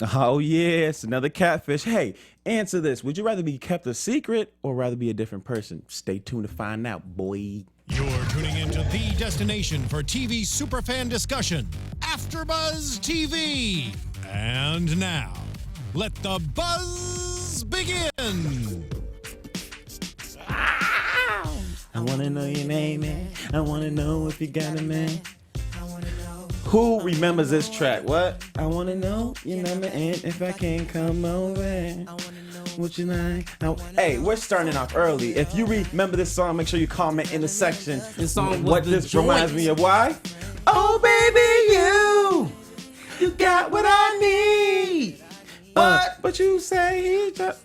Oh, yeah, it's another catfish. Hey, answer this. Would you rather be kept a secret or rather be a different person? Stay tuned to find out, boy. You're tuning into the destination for TV superfan discussion, AFTERBUZZ TV. And now, let the buzz begin. I want to know your name, man. I want to know if you got a man. Who remembers this track? What? I want to know your number and if I can come over. What you like? Hey, we're starting off early. If you remember this song, make sure you comment in the section. This song what this reminds me of. Why? Oh, baby, you got what I need. But you say he just...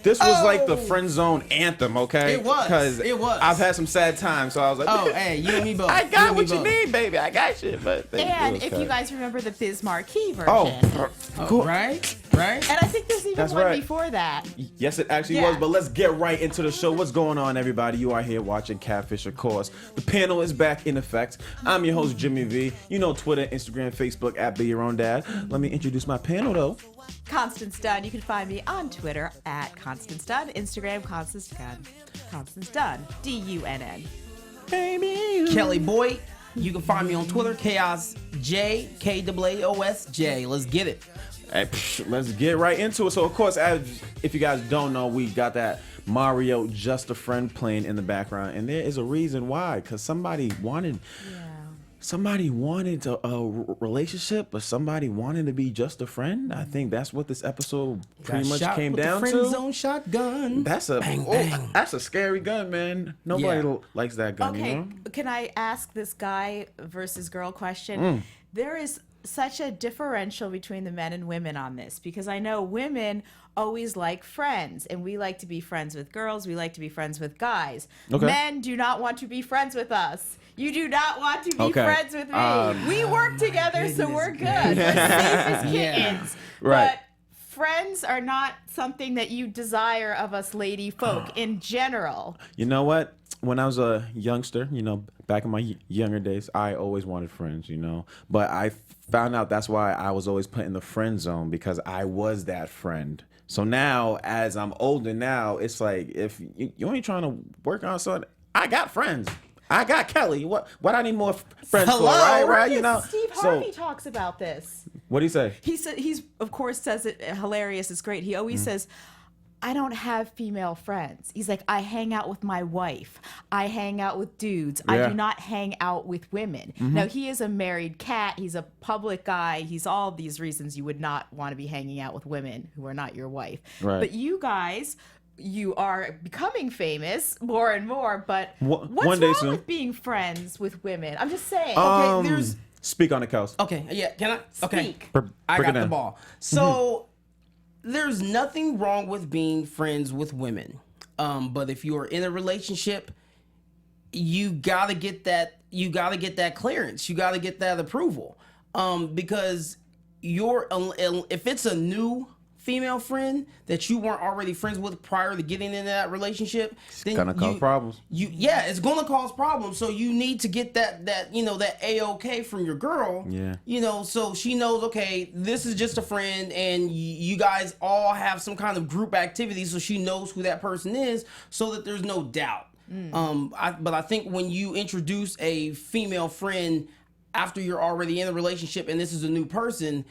This was like the friend zone anthem, okay? It was. Because it was. I've had some sad times, so I was like, oh, hey, you and me both. I got what you need, baby. I got you. But and if you guys remember the Biz Marquee version. Cool. Right? And I think there's even one before that. Yes, it actually was. But let's get right into the show. What's going on, everybody? You are here watching Catfish, of course. The panel is back in effect. I'm your host, Jimmy V. You know Twitter, Instagram, Facebook, at Be Your Own Dad. Let me introduce my panel, though. Constance Dunn. You can find me on Twitter at Constance Dunn, Instagram Constance Dunn, Dunn, Baby. Kelli Boyt. You can find me on Twitter, Chaos J, KAOSJ. Let's get it. Hey, let's get right into it. So, of course, if you guys don't know, we got that Mario Just a Friend playing in the background, and there is a reason why. Because somebody wanted a relationship, but somebody wanted to be just a friend. I think that's what this episode pretty much came down to. Friend zone shotgun. That's a bang. That's a scary gun, man. Nobody likes that gun. Okay, you know? Can I ask this guy versus girl question? There is such a differential between the men and women on this, because I know women always like friends, and we like to be friends with girls. We like to be friends with guys. Okay. Men do not want to be friends with us. You do not want to be friends with me. We work together, so we're good. We're safe as kittens. Right. But friends are not something that you desire of us lady folk in general. You know what? When I was a youngster, back in my younger days, I always wanted friends, But I found out that's why I was always put in the friend zone, because I was that friend. So now, as I'm older now, it's like, if you ain't trying to work on something, I got friends. I got Kelly. What I need more friends for, right? Steve Harvey talks about this. What do he say? He's of course says it hilarious. It's great. He always says, I don't have female friends. He's like, I hang out with my wife. I hang out with dudes. Yeah. I do not hang out with women. Now, he is a married cat. He's a public guy. He's all these reasons you would not want to be hanging out with women who are not your wife. Right. But you guys, you are becoming famous more and more. But what's wrong with being friends with women? I'm just saying. Okay, there's... Speak on it, Kels. Okay, yeah, can I? Okay. Speak. I got the ball. So... There's nothing wrong with being friends with women, but if you are in a relationship, you gotta get that. You gotta get that clearance. You gotta get that approval, because if it's a new female friend that you weren't already friends with prior to getting into that relationship, then gonna cause problems. It's gonna cause problems. So you need to get that A-OK from your girl. Yeah. So she knows, okay, this is just a friend, and you guys all have some kind of group activity, so she knows who that person is, so that there's no doubt. But I think when you introduce a female friend after you're already in a relationship and this is a new person,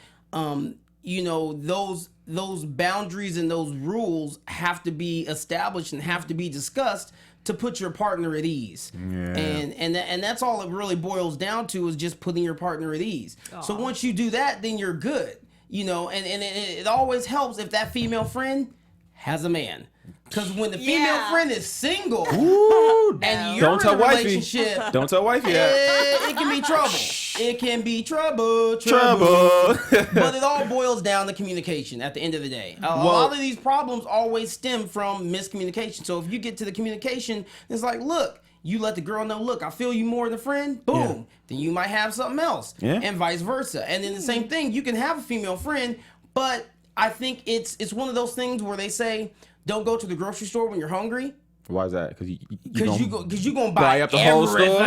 those boundaries and those rules have to be established and have to be discussed to put your partner at ease. Yeah. And that's all it really boils down to, is just putting your partner at ease. Aww. So once you do that, then you're good. And it always helps if that female friend has a man. Because when the female friend is single, and you're in a relationship, don't tell wifey it can be trouble. It can be trouble. But it all boils down to communication at the end of the day. A lot of these problems always stem from miscommunication. So if you get to the communication, it's like, look, you let the girl know, look, I feel you more than a friend, boom. Yeah. Then you might have something else, and vice versa. And then the same thing, you can have a female friend, but I think it's one of those things where they say, don't go to the grocery store when you're hungry. Why is that? Because you're gonna buy up the everything. whole store.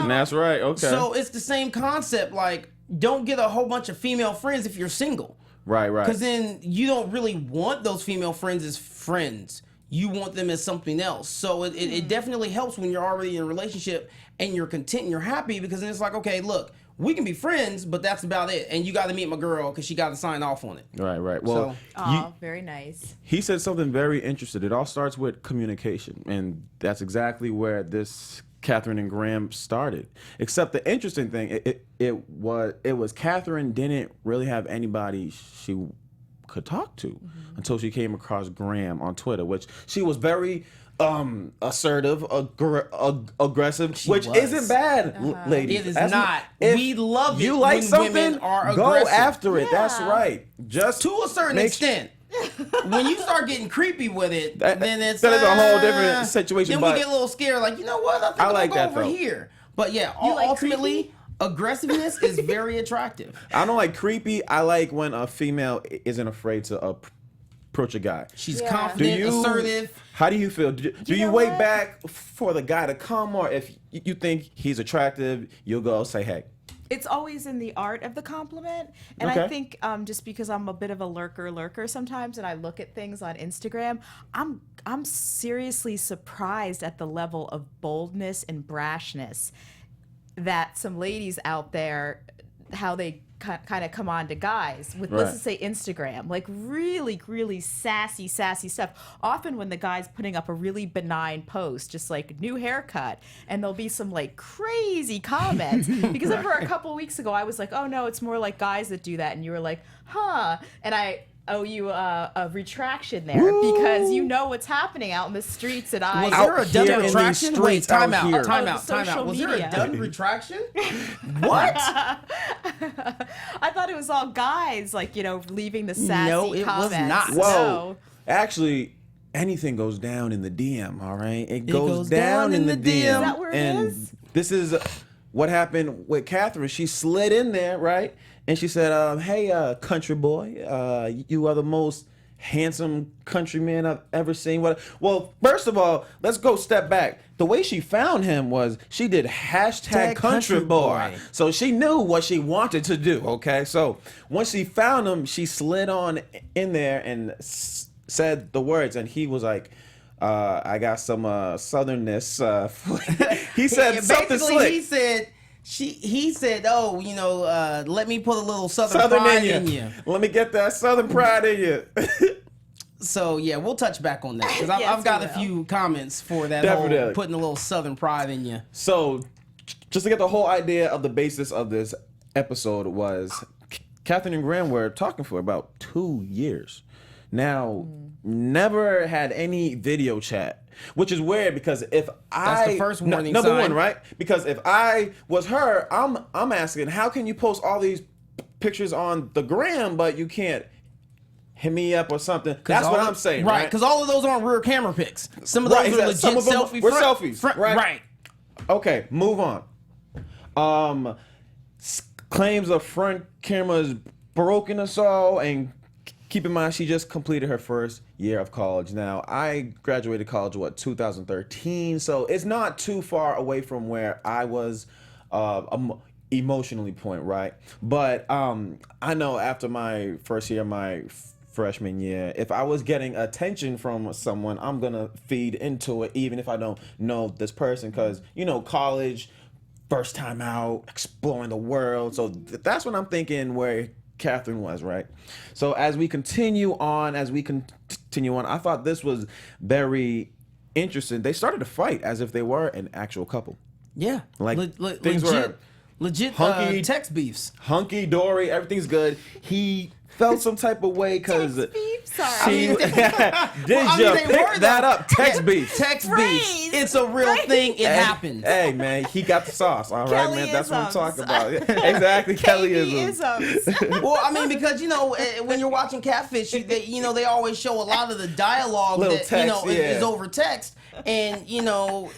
That's right. Okay. So it's the same concept. Like, don't get a whole bunch of female friends if you're single. Right, right. Because then you don't really want those female friends as friends. You want them as something else. So it definitely helps when you're already in a relationship and you're content and you're happy, because then it's like, okay, look, we can be friends, but that's about it. And you got to meet my girl because she got to sign off on it. Right, right. Well, Very nice. he said something very interesting. It all starts with communication, and that's exactly where this Catherine and Graham started. Except the interesting thing, it was Catherine didn't really have anybody she could talk to until she came across Graham on Twitter, which she was very assertive, aggressive, which isn't bad, ladies. It is not. We love it. You like when something? women are go aggressive. after it. That's right. Just To a certain extent. When you start getting creepy with it, then it's that is a whole different situation. Then but we get a little scared, like, you know what? I think I'm like gonna that, go over though. here. But yeah, like ultimately, aggressiveness is very attractive. I don't like creepy. I like when a female isn't afraid to approach a guy. She's Yeah. confident, assertive. How do you feel? Do you know wait what? back for the guy to come, or if you think he's attractive, you'll go say, hey? It's always in the art of the compliment. And Okay. I think just because I'm a bit of a lurker sometimes and I look at things on Instagram, I'm seriously surprised at the level of boldness and brashness that some ladies out there, how they kind of come on to guys with, let's Right. just say, Instagram, like really sassy stuff. Often when the guy's putting up a really benign post, just like new haircut, and there'll be some like crazy comments. Because remember a couple weeks ago, I was like, oh no, it's more like guys that do that. And you were like, huh. And I owe you a retraction there because you know what's happening out in the streets, and I Was there a Out done here in these retraction? Wait, streets time out out, here. time Oh, out, the time out. social Was there a media. done retraction? What? I thought it was all guys, like, you know, leaving the sassy No, it was comments. not. Whoa. No. Actually, anything goes down in the DM, all right? It goes goes down in the DM. Is that where it and is? This is what happened with Catherine. She slid in there, right? And she said, hey, country boy, you are the most handsome country man I've ever seen. Well, first of all, let's go step back. The way she found him was she did hashtag country boy. So she knew what she wanted to do, okay? So once she found him, she slid on in there and said the words, and he was like, I got some southernness. He said Yeah, something basically, slick. he said, oh, you know, let me put a little southern Southern pride in you. in you. Let me get that southern pride in you. So yeah, we'll touch back on that because Yes, I've got we a will. few comments for that Definitely. whole putting a little southern pride in you. So, just to get the whole idea of the basis of this episode was Catherine and Graham were talking for about 2 years. Now, never had any video chat, which is weird because if That's the first warning number sign. one, right? Because if I was her, I'm asking, how can you post all these pictures on the gram, but you can't hit me up or something? That's what I'm saying, right? Because all of those aren't rear camera pics. Some of those Right, are exactly. legit Some of them selfie. were front- selfies, front- right? Right. Okay, move on. Claims a front camera is broken or so, and keep in mind she just completed her first year of college. Now, I graduated college 2013, so it's not too far away from where I was emotionally point, right? But I know after my first year, my freshman year, if I was getting attention from someone, I'm gonna feed into it even if I don't know this person, because you know, college, first time out, exploring the world. So that's what I'm thinking where Catherine was, right? So as we continue on, I thought this was very interesting. They started to fight as if they were an actual couple. Yeah. Like, things were legit hunky- text beefs. Hunky dory, everything's good. He felt some type of way because Text beef? Sorry. did Well, I you mean, they pick were, that though. up? Text Yeah, beef. Text Phrase. beefs. It's a real thing. It happens. Hey man, he got the sauce. All right, man. That's what I'm Kellyisms. talking about. Exactly, Kellyism. Kellyisms. Well, I mean, because you know, when you're watching Catfish, they always show a lot of the dialogue Little that text, is yeah. over text, and you know,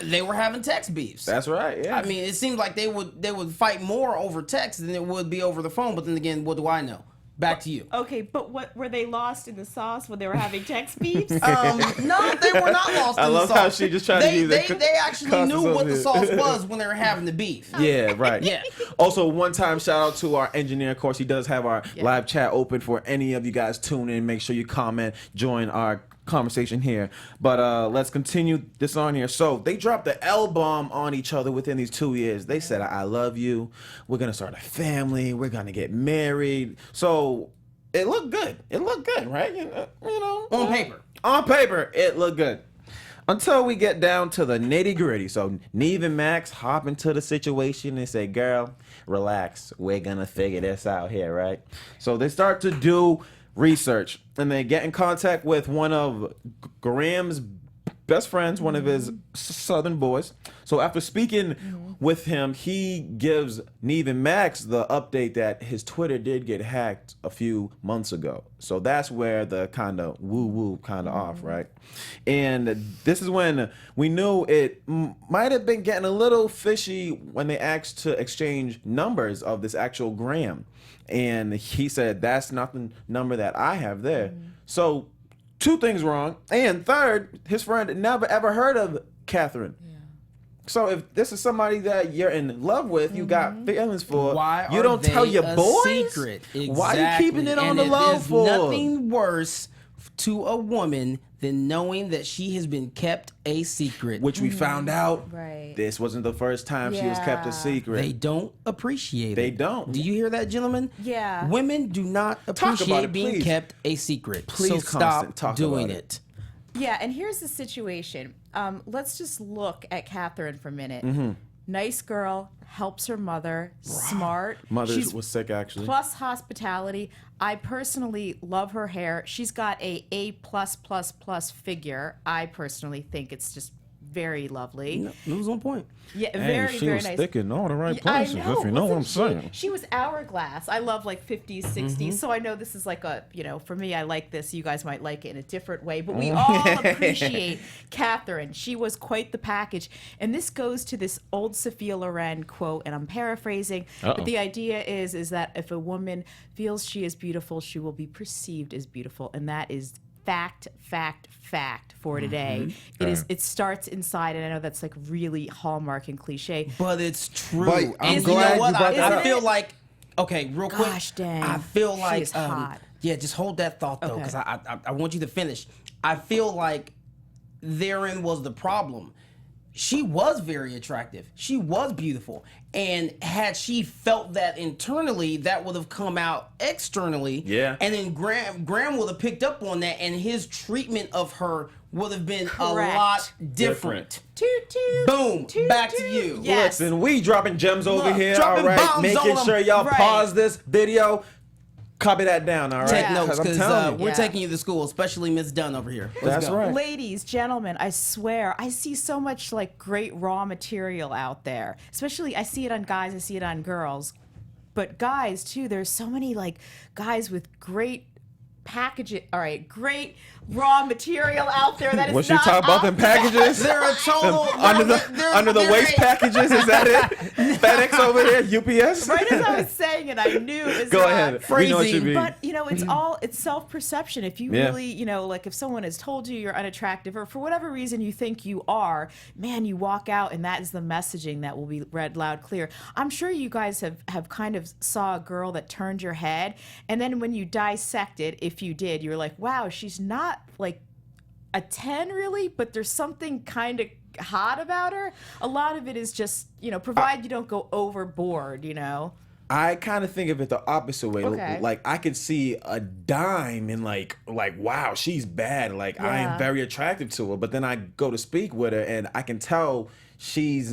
they were having text beefs. That's right. Yeah. I mean, it seems like they would fight more over text than it would be over the phone. But then again, what do I know? Back to you. Okay, but what were they lost in the sauce when they were having text beefs? No, they were not lost I in the love sauce. how she just tried to use they actually knew what the sauce was when they were having the beef. Yeah, right. Yeah. Also, one time shout out to our engineer. Of course, he does have our live chat open for any of you guys tune in. Make sure you comment, join our conversation here. But let's continue this on here. So they dropped the L-bomb on each other within these 2 years. They said, I love you. We're going to start a family. We're going to get married. So it looked good. It looked good, right? You know, On paper. On paper, it looked good. Until we get down to the nitty gritty. So Nev and Max hop into the situation and say, girl, relax. We're going to figure this out here, right? So they start to do research and they get in contact with one of Graham's best friends, one of his southern boys. So after speaking with him, he gives Nev and Max the update that his Twitter did get hacked a few months ago. So that's where the kind of woo-woo kind of off, right? And this is when we knew it might have been getting a little fishy when they asked to exchange numbers of this actual Graham. And he said, that's not the number that I have there. So 2 things wrong. And third, his friend never ever heard of Catherine. So if this is somebody that you're in love with, you got feelings for, Why you are don't tell they your a boys? secret? Why are you keeping it on And the low there's for? nothing worse to a woman than knowing that she has been kept a secret. Which we found out, Right. this wasn't the first time she was kept a Yeah. secret. They don't appreciate it. They don't. Do you hear that, gentlemen? Yeah. Women do not about appreciate it, being please. kept a secret. Please, so Constance, stop talk doing about it. Yeah, and here's the situation. Let's just look at Catherine for a minute. Nice girl, helps her mother, smart. Mother She's was sick, actually. plus hospitality. I personally love her hair. She's got A plus figure. I personally think it's just very lovely. It was on point. Yeah, Hey, very, she very was nice. sticking in all the right I places, if you know what I'm wasn't she? saying. She was hourglass. I love like 50s, 60s. So I know this is like a, for me, I like this. You guys might like it in a different way, but we all appreciate Catherine. She was quite the package. And this goes to this old Sophia Loren quote, and I'm paraphrasing, but the idea is that if a woman feels she is beautiful, she will be perceived as beautiful. And that is fact for today. It starts inside, and I know that's like really hallmark and cliche. But it's true. But I'm And glad you know you what? brought that I up. feel like, okay, real quick. Gosh dang. I feel She like, is hot. yeah, just hold that thought though, Okay. because I want you to finish. I feel like therein was the problem. She was very attractive. She was beautiful. And had she felt that internally, that would have come out externally. Yeah. And then Graham would have picked up on that, and his treatment of her would have been a Correct. lot different. Toot, toot, Boom. toot, Back to toot. you. Yes. Listen, we dropping gems over Look, here, dropping all right? bombs Making on 'em. sure y'all Right. pause this video. Copy that down, all right? Take Yeah. notes, 'Cause I'm because telling you. we're Yeah. taking you to school, especially Miss Dunn over here. Let's That's go. right. Ladies, gentlemen, I swear, I see so much like great raw material out there. Especially, I see it on guys, I see it on girls. But guys, too, there's so many like guys with great packaging. All right, great raw material out there that is What you not talk about them out there. packages? They're a total under the waist packages, is that it? FedEx over there, UPS. Right as I was saying it, I knew it was Go not ahead. We know what you phrasing. mean. But it's self-perception. If you Yeah. really, like if someone has told you you're unattractive, or for whatever reason you think you are, man, you walk out and that is the messaging that will be read loud, clear. I'm sure you guys have kind of saw a girl that turned your head, and then when you dissect it, if you did, you're like, wow, she's not like a 10 really, but there's something kind of hot about her. A lot of it is just, provided you don't go overboard, I kind of think of it the opposite way. Okay. Like I could see a dime and like wow, she's bad. Like I am Yeah. very attractive to her, but then I go to speak with her and I can tell she's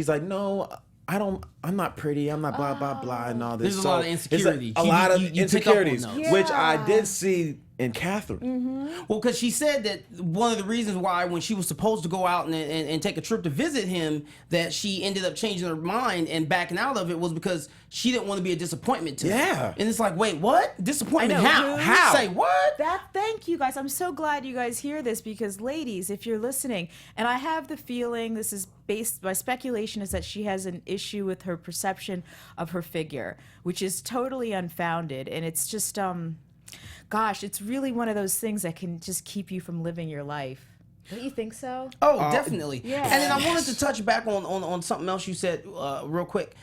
like, no, I'm not pretty. I'm not blah blah blah and all this. There's a lot of it's insecurity. A lot of You pick up on insecurities, those. which I Yeah. did see in Catherine. Well, because she said that one of the reasons why when she was supposed to go out and take a trip to visit him, that she ended up changing her mind and backing out of it was because she didn't want to be a disappointment to him. Yeah. And it's like, wait, what? Disappointment? I know. How? Who? How? Say what? Thank you guys. I'm so glad you guys hear this because, ladies, if you're listening, and I have the feeling this is based, my speculation is that she has an issue with her perception of her figure, which is totally unfounded. And it's just, gosh, it's really one of those things that can just keep you from living your life. Don't you think so? Oh, definitely. Yeah. And then I wanted to touch back on something else you said real quick.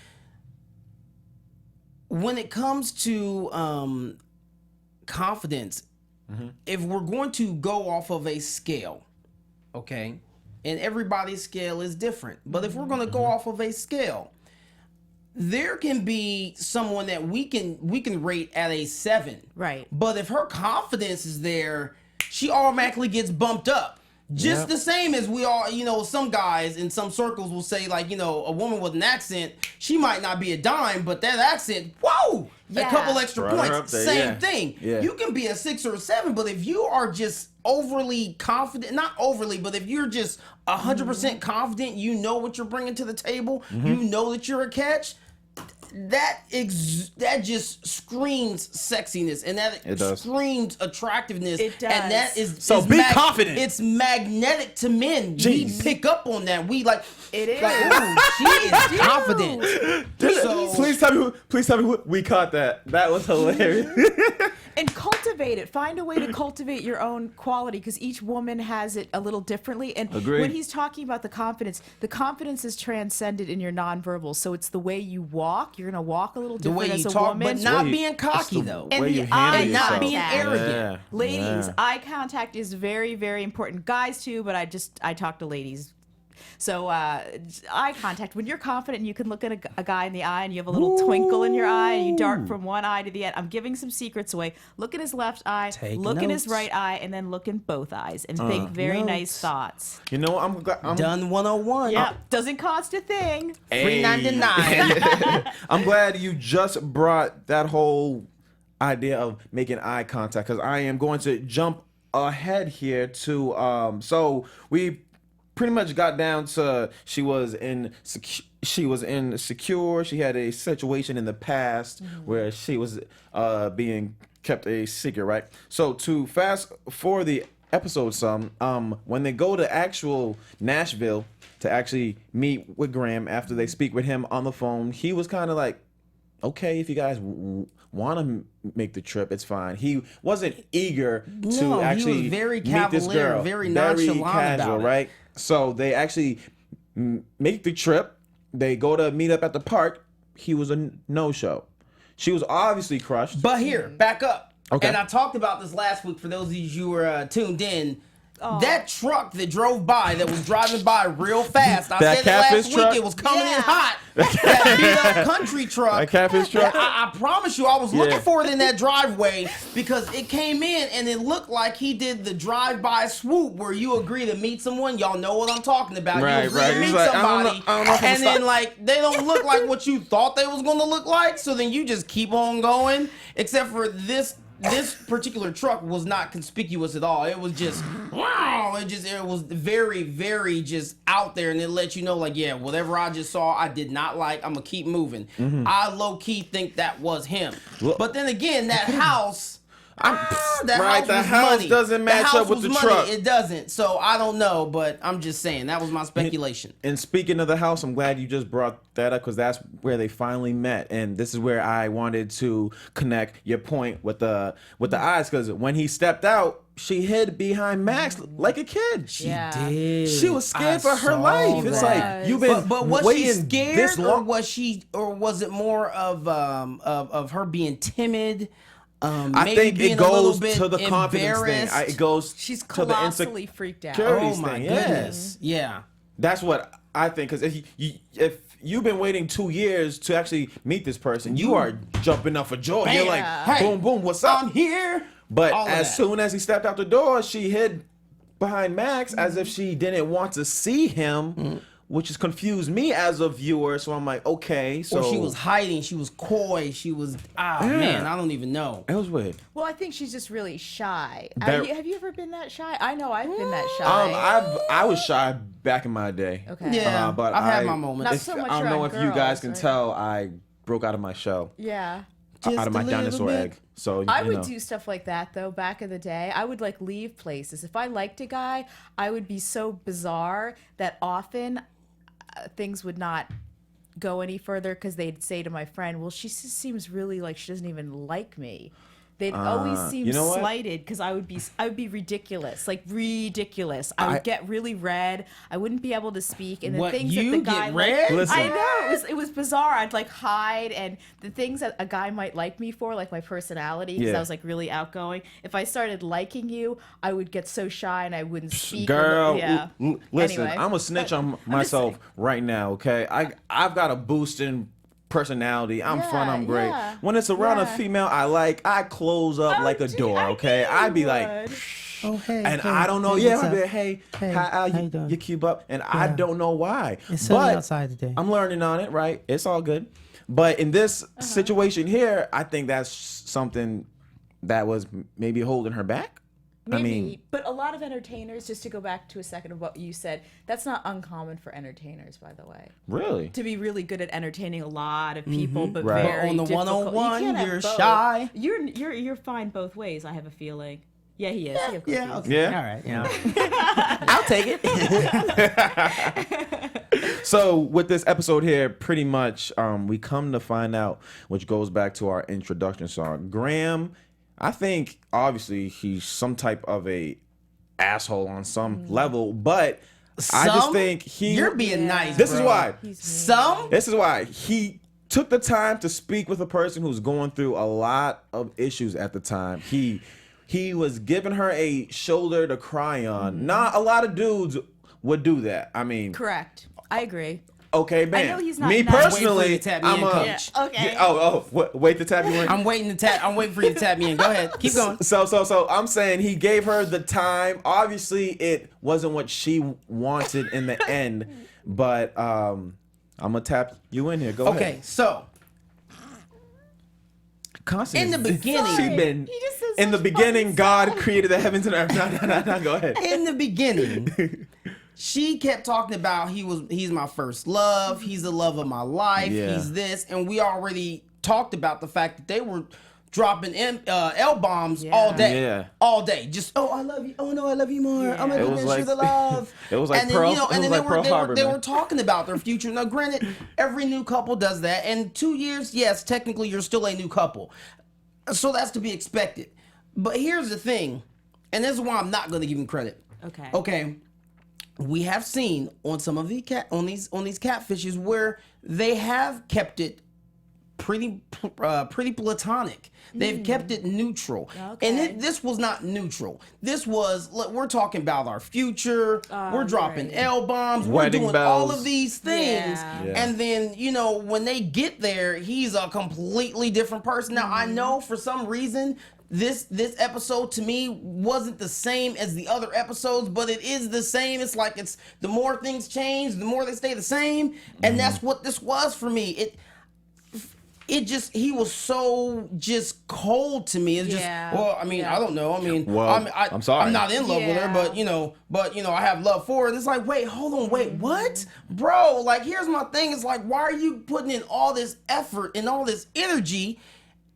When it comes to confidence, if we're going to go off of a scale, okay, and everybody's scale is different, but if we're going to go off of a scale, there can be someone that we can rate at a 7. Right. But if her confidence is there, she automatically gets bumped up. Just the same as we all, some guys in some circles will say, like, a woman with an accent, she might not be a dime, but that accent, whoa, Yeah. a couple extra Brought her up points. there, Same yeah. thing. Yeah. You can be a 6 or a 7, but if you are just overly confident, not overly, but if you're just 100% confident, you know what you're bringing to the table, you know that you're a catch, that just screams sexiness, and that It does. screams attractiveness. It does. And that is So be confident. It's magnetic to men. Jeez. We pick up on that. We like It is. like, ooh, she is confident. So Please tell me we caught that. That was hilarious. And cultivate it. Find a way to cultivate your own quality because each woman has it a little differently. And Agreed. when he's talking about the confidence is transcended in your nonverbal. So it's the way you walk. You're going to walk a little the way different you as a talk, woman. but not Way you- being cocky it's the though. And way the you handle eye and not yourself. being contact. arrogant. Ladies, Yeah. eye contact is very, very important. Guys too, but I talk to ladies. So eye contact. When you're confident and you can look at a guy in the eye and you have a little twinkle in your eye and you dart from one eye to the other. I'm giving some secrets away. Look in his left eye, Take look in his notes. right eye, and then look in both eyes and think very nice Notes. thoughts. You know, I'm Done 101. Yeah, doesn't cost a thing. $3.99. I'm glad you just brought that whole idea of making eye contact because I am going to jump ahead here to so we pretty much got down to she was insecure. She had a situation in the past where she was being kept a secret, right? So to fast forward the episode some, when they go to actual Nashville to actually meet with Graham after they speak with him on the phone, he was kind of like, okay, if you guys want to make the trip, it's fine. He wasn't eager No, to he actually was very meet this cavalier, girl. very nonchalant about it. Right? So they actually make the trip. They go to meet up at the park. He was a no-show. She was obviously crushed. But here, back up. Okay. And I talked about this last week for those of you who were tuned in. That truck that drove by, that was driving by real fast. I That said it last catfish week. truck? It was coming in Yeah. hot. That beat up country truck. That catfish truck? I promise you, I was looking Yeah. for it in that driveway because it came in and it looked like he did the drive-by swoop where you agree to meet someone. Y'all know what I'm talking about. Right, you agree right. to He's meet like, I don't somebody, know if I'm and then stop- like they don't look like what you thought they was gonna look like. So then you just keep on going. Except for this particular truck was not conspicuous at all. It was just wow. It was very, very just out there, and it let you know, like, yeah, whatever I just saw, I did not like. I'm gonna keep moving. I low key think that was him. Well- But then again, that house. That right, the was house money. doesn't match The house up with was the money. truck. It doesn't. So I don't know, but I'm just saying that was my speculation. And speaking of the house, I'm glad you just brought that up because that's where they finally met, and this is where I wanted to connect your point with the eyes. Because when he stepped out, she hid behind Max like a kid. Yeah. Did. She was scared I for her saw life. It's that. like you've been But was she waiting scared, this or long. was it more of her being timid? I maybe think being it a little goes bit to the confidence thing. embarrassed? It goes She's to the colossally freaked out. insecurity. Oh my thing, yeah. goodness! Yeah. That's what I think. Because if you've been waiting 2 years to actually meet this person, you are jumping up for joy. You're like, Hey, boom, boom, what's up? I'm here. But All of as that. soon as he stepped out the door, she hid behind Max as if she didn't want to see him. which has confused me as a viewer. So I'm like, okay, so Or she was hiding. She was coy. She was man, I don't even know. It was weird. Well, I think she's just really shy. Very- Have you ever been that shy? I know I've been that shy. I was shy back in my day. Okay. Yeah, but I've had my moments. Not if- so much I don't know around if you guys girls, can right? tell. I broke out of my shell, Yeah. out of my a little dinosaur bit. egg. So I you would know. do stuff like that though back in the day. I would like leave places. If I liked a guy, I would be so bizarre that often things would not go any further because they'd say to my friend, well, she just seems really like she doesn't even like me. They'd always seem you know what? slighted because I would be ridiculous, like ridiculous. I would get really red. I wouldn't be able to speak, and the What, things you that the get guy red? Listen. I know it was bizarre. I'd like hide, and the things that a guy might like me for, like my personality, because Yeah. I was like really outgoing. If I started liking you, I would get so shy and I wouldn't speak. Girl, yeah. listen, Anyway, I'm a snitch but on just myself saying. right now. Okay, I've got a boosting personality. I'm fun. I'm great. Yeah, When it's around a yeah. female I like, I close up like a gee, door. I Okay, knew I'd be you like. would. Oh, hey. And hey, I don't know. hey, Yeah, what's I'd be up? like, hey, Hey, how how you you doing? you keep up, and I Yeah. don't know why. It's sunny But outside today. I'm learning on it. Right, it's all good. But in this situation here, I think that's something that was maybe holding her back. Maybe, I mean, but a lot of entertainers, just to go back to a second of what you said, that's not uncommon for entertainers, by the way. really. To be really good at entertaining a lot of people, but Right. very But on the difficult. You one-on-one, can't have you're both. shy. You're fine both ways. I have a feeling. Yeah, he is. He of course Yeah, is. okay. Yeah. All right. Yeah. I'll take it. So with this episode here, pretty much we come to find out, which goes back to our introduction song. Graham, I think obviously he's some type of a asshole on some level, but I just Some? think You're being nice. This is bro. why. He's mean. Some? This is why he took the time to speak with a person who's going through a lot of issues at the time. He was giving her a shoulder to cry on. Not a lot of dudes would do that. I mean, Correct. I agree. okay, man. know he's not me nice. Wait for personally, you to tap me I'm in, a. coach. Okay. Yeah, wait to tap you in. I'm waiting for you to tap me in. Go ahead. Keep going. So I'm saying he gave her the time. Obviously, it wasn't what she wanted in the end, but I'm gonna tap you in here. Go Okay, ahead. so Constance, in the beginning- she been He just says in the such beginning. funny God stuff. created the heavens and earth. No. Go ahead. in the beginning, she kept talking about he's my first love, he's the love of my life, Yeah. he's this, and we already talked about the fact that they were dropping L-bombs all day. Yeah. All day. Just, oh, I love you. Oh, no, I love you more. Oh, my It was goodness, like- you're the love. it was like and then, Pearl- you know, it and was then like Pearl Harbor, they man. were talking about their future. Now, granted, every new couple does that. And 2 years, yes, technically you're still a new couple. So that's to be expected. But here's the thing, and this is why I'm not going to give him credit. Okay. Okay. We have seen on some of these catfishes where they have kept it pretty platonic. They've kept it neutral. Okay. And this was not neutral. This was, look, we're talking about our future. We're dropping right. L-bombs. We're Wedding doing all bells. of these things. Yeah. Yeah. And then, you know, when they get there, he's a completely different person. Now, I know for some reason this episode to me wasn't the same as the other episodes, but it is the same. It's like it's the more things change, the more they stay the same. And that's what this was for me. It just, he was so just cold to me. It's just, Yeah. well, I mean, Yeah. I don't know. I mean, Well, I'm sorry. I'm not in love with her, Yeah. but you know, I have love for her. And it's like, wait, hold on, wait, what? Bro, like, here's my thing. It's like, why are you putting in all this effort and all this energy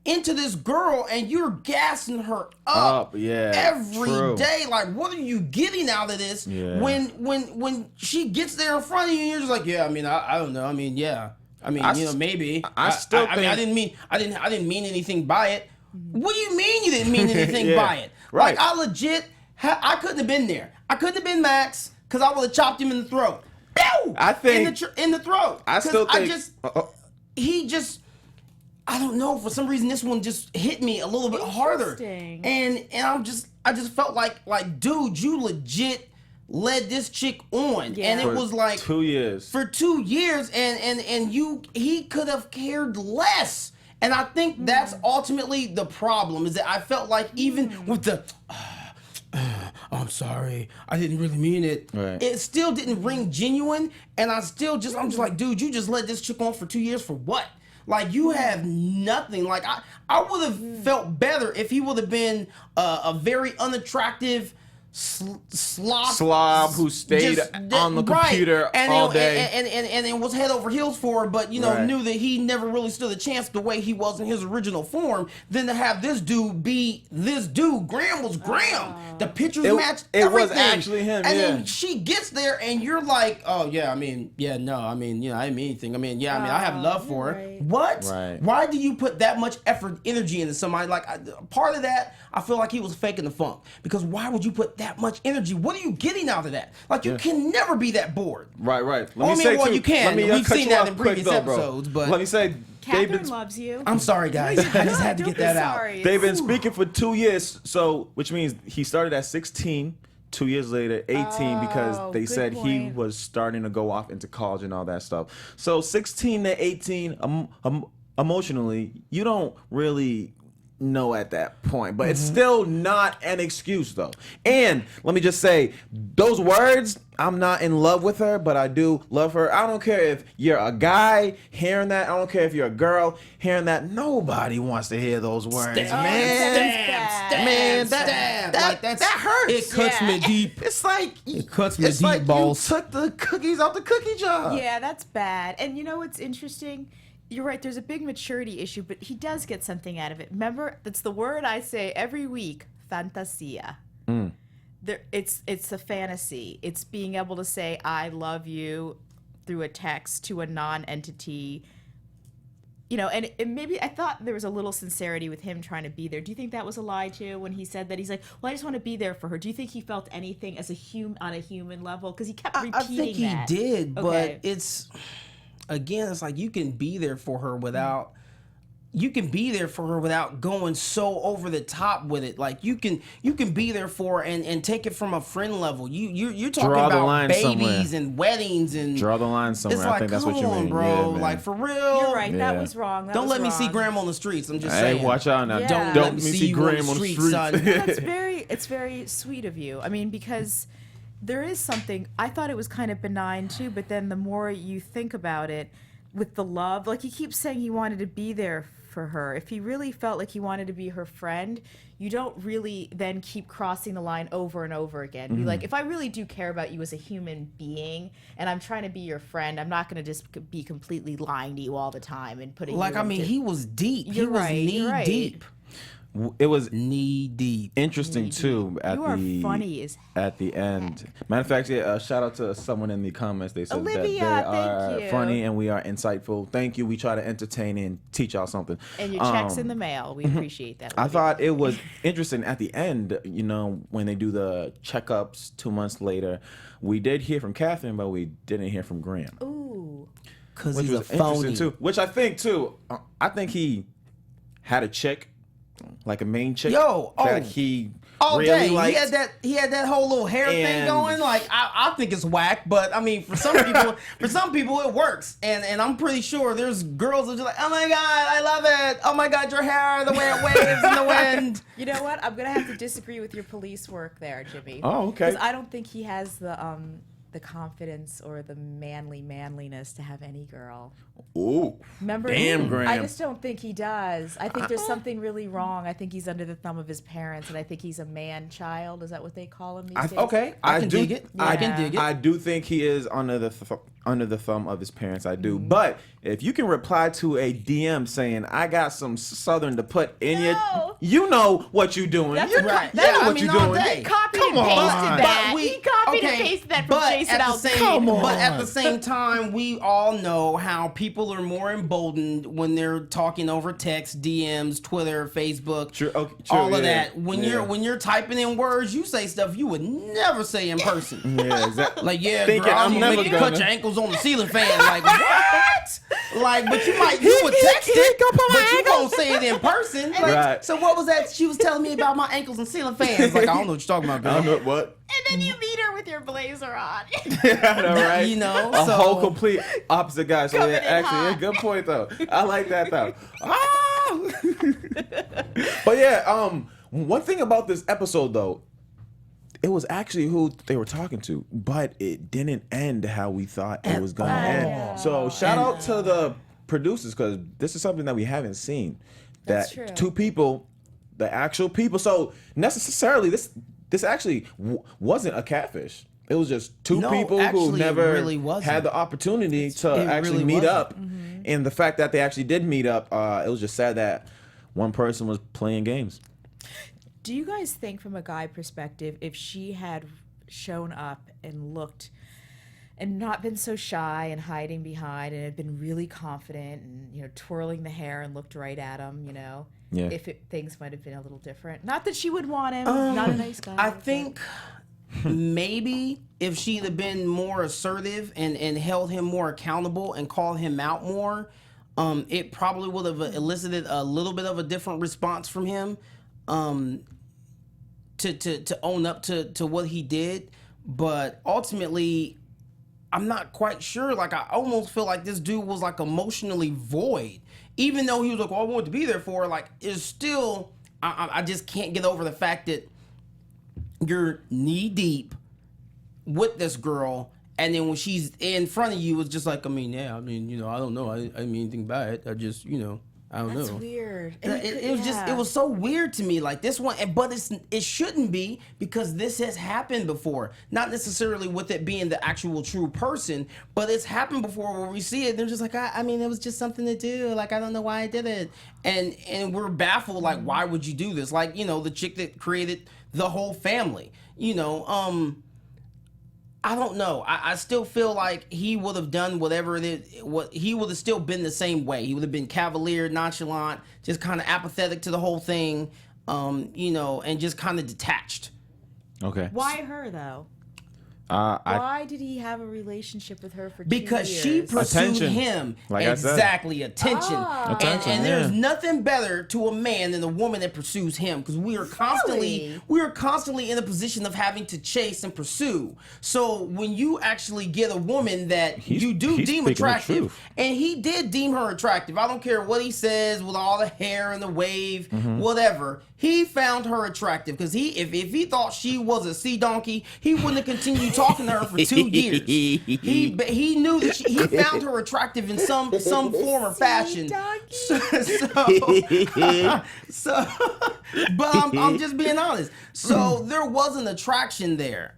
into this girl and you're gassing her up yeah, every true. day? Like, what are you getting out of this Yeah. when she gets there in front of you and you're just like, yeah, I mean, I don't know. I mean, yeah. I mean, you know, maybe. I still I mean, I think- didn't mean anything by it. What do you mean you didn't mean anything Yeah, by it? right. Like, I legit, I couldn't have been there. I couldn't have been Max because I would have chopped him in the throat. Pew! I think- in the throat. I 'Cause still think. he just, I don't know, for some reason this one just hit me a little bit harder. Interesting. And I just felt like, dude, you legit led this chick on. Yeah. And it For was like 2 years. for 2 years, and he could have cared less. And I think that's ultimately the problem, is that I felt like even with the oh I'm sorry, I didn't really mean it. Right. It still didn't ring genuine, and I'm just like, dude, you just let this chick on for 2 years for what? Like, you have nothing. Like, I would have felt better if he would have been a very unattractive slob who stayed on the computer all day and it was head over heels for her, but knew that he never really stood a chance the way he was in his original form, than to have this dude be this dude. Graham was Graham. The pictures matched everything. It was actually him. And then she gets there and you're like, oh yeah, I mean, I didn't mean anything. I have love for her. Right. What? Right. Why do you put that much effort, energy into somebody? Like, part of that, I feel like he was faking the funk, because why would you put that much energy? What are you getting out of that? Like, you can never be that bored. Right. You can. We've seen that in previous episodes, but let me say, Catherine loves you. I'm sorry, guys. I just had to get that out. they've been speaking for 2 years, so which means he started at 16. 2 years later, 18, because they good said he point. was starting to go off into college and all that stuff. So 16 to 18, emotionally, you don't really know at that point, but it's still not an excuse though. And let me just say, those words, I'm not in love with her, but I do love her. I don't care if you're a guy hearing that. I don't care if you're a girl hearing that. Nobody wants to hear those words, man. That hurts. It cuts me deep. It's like It cuts me it's deep, like balls. you took the cookies out the cookie jar. Yeah, that's bad. And you know what's interesting? You're right, there's a big maturity issue, but he does get something out of it. Remember, that's the word I say every week, fantasia. It's a fantasy. It's being able to say, I love you through a text to a non-entity. And maybe I thought there was a little sincerity with him trying to be there. Do you think that was a lie too, when he said that? He's like, well, I just want to be there for her. Do you think he felt anything as on a human level? Because he kept repeating that. I think he did, Okay. but it's like, you can be there for her without going so over the top with it. Like, you can be there for her and take it from a friend level. You're talking Draw the about line babies somewhere. and weddings and Draw the line somewhere. It's like, I think that's come what you on, mean, bro. Yeah, man. Like, for real. You're right, that Yeah. was wrong. Don't let me see Graham on the streets. I'm just Hey, saying. watch out now. Yeah. Don't let me see you Graham on the streets, son. It's very sweet of you. I mean, because there is something, I thought it was kind of benign too, but then the more you think about it, with the love, like, he keeps saying he wanted to be there for her. If he really felt like he wanted to be her friend, you don't really then keep crossing the line over and over again. Be like, if I really do care about you as a human being and I'm trying to be your friend, I'm not going to just be completely lying to you all the time and putting Like, you into... he was deep. He You're was right, knee you're right. deep. It was Knee deep. interesting too You are funny as at the end. Matter of fact, shout out to someone in the comments. They said Olivia, that they thank are you. funny and we are insightful. Thank you. We try to entertain and teach y'all something. And your check's in the mail. We appreciate that. I Olivia. thought it was interesting at the end, when they do the checkups 2 months later. We did hear from Catherine, but we didn't hear from Graham. Ooh. Because Which he's a was interesting phony. too. Which I think too, I think he had a chick, like a main chick, that he all really day. liked. He had that whole little hair thing And- going. Like, I think it's whack, but I mean, for some people it works. And I'm pretty sure there's girls that are just like, oh my god, I love it. Oh my god, your hair, the way it waves in the wind. You know what? I'm gonna have to disagree with your police work there, Jimmy. Oh, okay. Because I don't think he has the confidence or the manliness to have any girl. Ooh, Remember? damn, Graham. I just don't think he does. I think there's something really wrong. I think he's under the thumb of his parents, and I think he's a man child. Is that what they call him these days? Okay, I can dig it. I can dig it. I do think he is under the thumb of his parents. I do. But if you can reply to a DM saying, "I got some Southern to put in No. you know what you're doing. That's You right. know Yeah, I what mean, you're all doing. day. He copied Come and pasted on. that. But He copied and pasted that from but Jason at the Aldean. same, But at the same time, we all know how people are more emboldened when they're talking over text, DMs, Twitter, Facebook, True, all of yeah, that. When yeah. you're typing in words, you say stuff you would never say in person. Yeah, exactly. Like, yeah, Thinking, girl, I'm I'm never gonna make you cut gonna. your ankles on the ceiling fan. Like, what? Like, but you would text it, but you won't say it in person. Like, Right. So what was that she was telling me about my ankles and ceiling fans? Like, I don't know what you're talking about, girl. I don't know what. And then you meet her with your blazer on. I know, right? You know, a so- whole complete opposite guy. So Coming yeah, in actually, hot. yeah, good point though. I like that though. But yeah, one thing about this episode though, it was actually who they were talking to, but it didn't end how we thought it was gonna end. So shout out to the producers, because this is something that we haven't seen. That's That true. two people, the actual people. So necessarily, this actually wasn't a catfish. It was just two No, people actually, who it never really wasn't. had the opportunity to It actually really meet wasn't. up. And the fact that they actually did meet up, it was just sad that one person was playing games. Do you guys think, from a guy perspective, if she had shown up and looked and not been so shy and hiding behind and had been really confident and, you know, twirling the hair and looked right at him, you know, Yeah. if things might have been a little different? Not that she would want him, not a nice guy. I but- think maybe if she'd have been more assertive and held him more accountable and called him out more, it probably would have elicited a little bit of a different response from him, to own up to what he did. But ultimately, I'm not quite sure. Like, I almost feel like this dude was like emotionally void, even though he was like, "Well, I wanted to be there for her." Like, it's still, I just can't get over the fact that you're knee deep with this girl, and then when she's in front of you, it's just like, I mean, you know, I don't know, I didn't mean anything by it. I just, you know, I don't That's know. weird. It was just, it was so weird to me. Like, this one, but it shouldn't be, because this has happened before. Not necessarily with it being the actual true person, but it's happened before where we see it. They're just like, I mean, it was just something to do. Like, I don't know why I did it, and we're baffled. Like, why would you do this? Like, you know, the chick that created the whole family. You know, I don't know. I still feel like he would have done whatever it is. What he would have still been the same way. He would have been cavalier, nonchalant, just kind of apathetic to the whole thing, you know, and just kind of detached. Okay. Why her, though? Why did he have a relationship with her for 2 years? Because she pursued Attention. him. Like I said. Exactly, attention. Attention, And there's yeah. nothing better to a man than a woman that pursues him, because we are constantly in a position of having to chase and pursue. So when you actually get a woman that you do he's deem speaking the attractive, truth. and he did deem her attractive. I don't care what he says with all the hair and the wave, Mm-hmm. whatever. He found her attractive, because if he thought she was a sea donkey, he wouldn't have continued talking to her for 2 years. He knew that he found her attractive in some form or fashion. But I'm just being honest. So there was an attraction there.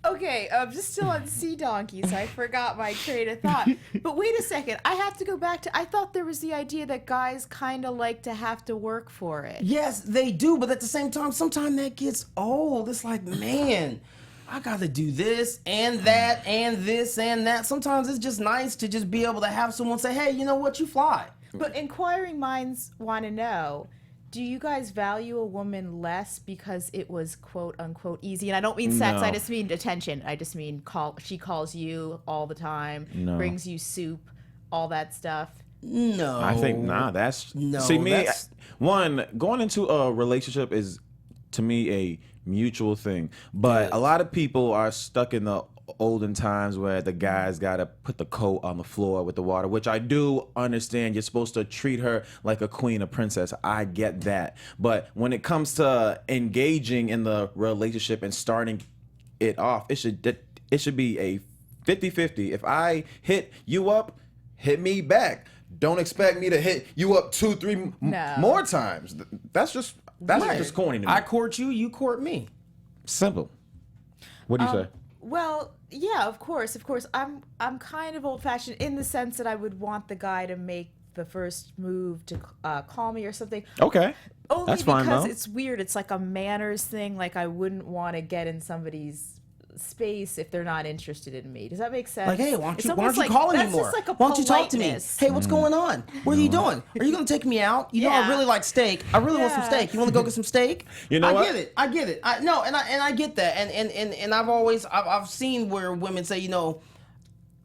Okay, I'm just still on sea donkeys. I forgot my train of thought. But wait a second. I have to go back to, I thought there was the idea that guys kind of like to have to work for it. Yes, they do, but at the same time, sometimes that gets old. It's like, man, I gotta do this and that and this and that. Sometimes it's just nice to just be able to have someone say, hey, you know what, you fly. But inquiring minds want to know, do you guys value a woman less because it was quote unquote easy? And I don't mean sex, No. I just mean attention. I just mean she calls you all the time, No. brings you soup, all that stuff. No. I think that's No, see me. that's- One, going into a relationship is to me a mutual thing, but a lot of people are stuck in the olden times where the guys gotta put the coat on the floor with the water, which I do understand. You're supposed to treat her like a queen, a princess. I get that, but when it comes to engaging in the relationship and starting it off, it should be a 50-50. If I hit you up, hit me back. Don't expect me to hit you up 2-3 No. more times. That's just corny to me. I court you, you court me. Simple. What do you say? Well, yeah, of course. I'm kind of old-fashioned in the sense that I would want the guy to make the first move to call me or something. Okay. Only That's fine, because though. it's weird. It's like a manners thing. Like, I wouldn't want to get in somebody's space if they're not interested in me. Does that make sense? Like, hey, why It's don't you almost call that's anymore? just like a Why don't you talk to me? politeness. Hey, what's going on? What are you doing? Are you gonna take me out? You know, I Yeah. really like steak. I really want some Yeah. steak. You want to go get some steak? You know I what? get it. I get it. I get that. And I've seen where women say, you know,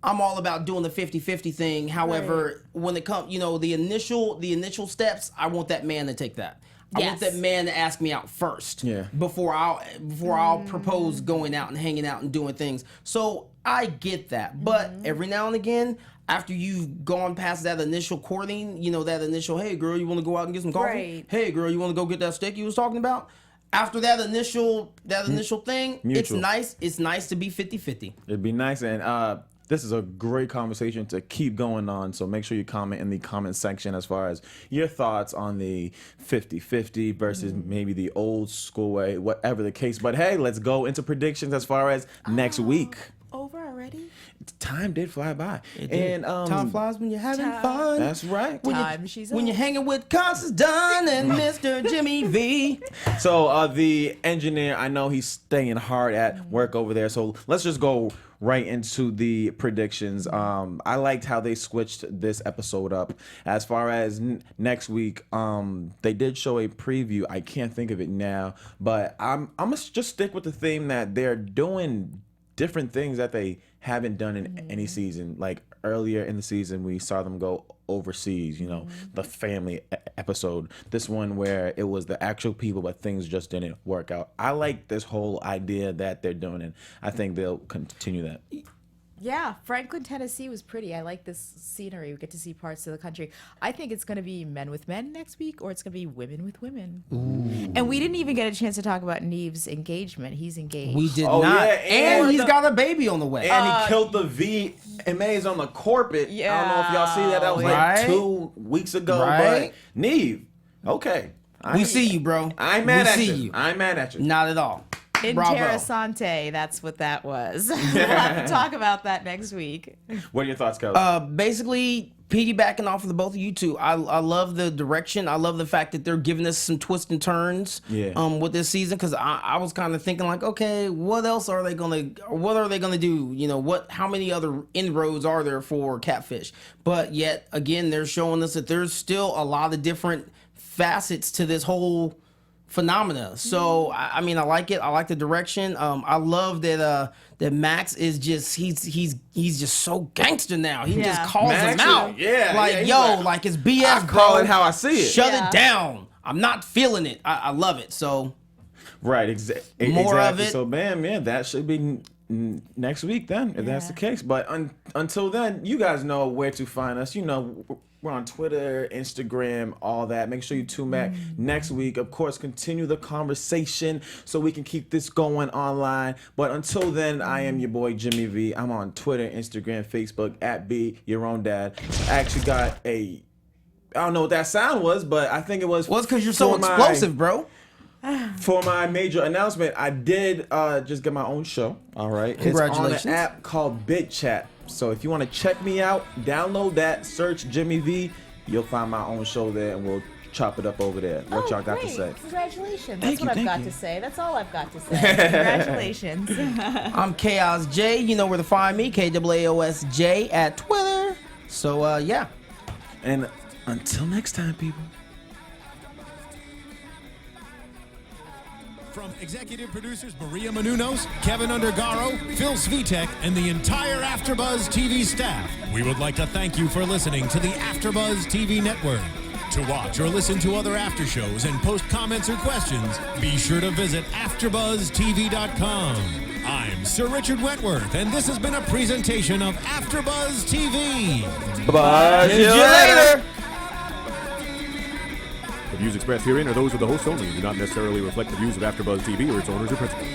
I'm all about doing the 50-50 thing. However, when it comes, you know, the initial steps, I want that man to take that. I want Yes. that man to ask me out first. Yeah. Before I'll propose going out and hanging out and doing things. So I get that. But every now and again, after you've gone past that initial courting, you know, that initial, hey girl, you want to go out and get some coffee? Right. Hey girl, you want to go get that steak you was talking about? after that initial thing, Mutual. it's nice to be 50-50. It'd be nice, and this is a great conversation to keep going on, so make sure you comment in the comment section as far as your thoughts on the 50-50 versus maybe the old school way, whatever the case. But hey, let's go into predictions as far as next week. Over already? Time did fly by. And time flies when you're having fun. That's right. When you're hanging with Constance Dunn and Mr. Jimmy V. So the engineer, I know he's staying hard at work over there. So let's just go right into the predictions. I liked how they switched this episode up. As far as next week, they did show a preview. I can't think of it now, but I'm gonna just stick with the theme that they're doing different things that they haven't done in any season. Like earlier in the season, we saw them go overseas, the family episode. This one where it was the actual people, but things just didn't work out. I like this whole idea that they're doing, and I think they'll continue that. Yeah, Franklin, Tennessee was pretty. I like this scenery. We get to see parts of the country. I think it's going to be men with men next week, or it's going to be women with women. Ooh. And we didn't even get a chance to talk about Nev's engagement. He's engaged. We did not. Yeah, and he's got a baby on the way. And he killed the VMAs on the carpet. Yeah. I don't know if y'all see that. That was like 2 weeks ago. Right. But Nev, okay. We see you, bro. I ain't mad at you. I ain't mad at you. Not at all. Interessante, that's what that was. We'll have to talk about that next week. What are your thoughts, Kelli? Basically, piggybacking off of the both of you two, I love the direction. I love the fact that they're giving us some twists and turns with this season, because I was kind of thinking like, okay, what are they gonna do? How many other inroads are there for Catfish? But yet again, they're showing us that there's still a lot of different facets to this whole phenomena. So I mean, I like it. I like the direction. I love that Max is just he's just so gangster now. He just calls him out. Like it's BS. I call it how I see it. Shut it down. I'm not feeling it. I love it. So right, more exactly. of it. So bam, that should be next week then, if that's the case. But until then, you guys know where to find us. We're on Twitter, Instagram, all that. Make sure you tune back next week. Of course, continue the conversation so we can keep this going online. But until then, I am your boy, Jimmy V. I'm on Twitter, Instagram, Facebook, @BeYourOwnDad. I actually got I don't know what that sound was, but I think it was... Well, it's because you're so explosive, bro. For my major announcement, I did just get my own show. All right. Congratulations. It's on an app called BitChat. So if you want to check me out, download that, search Jimmy V. You'll find my own show there, and we'll chop it up over there. What y'all got to say? Congratulations. That's what I've got to say. That's all I've got to say. Congratulations. I'm Chaos J. You know where to find me, KAOSJ at Twitter. So, yeah. And until next time, people. From executive producers Maria Menounos, Kevin Undergaro, Phil Svitek, and the entire AfterBuzz TV staff, we would like to thank you for listening to the AfterBuzz TV network. To watch or listen to other after shows and post comments or questions, be sure to visit AfterBuzzTV.com. I'm Sir Richard Wentworth, and this has been a presentation of AfterBuzz TV. Bye. See you later. The views expressed herein are those of the hosts only and do not necessarily reflect the views of AfterBuzz TV or its owners or principals.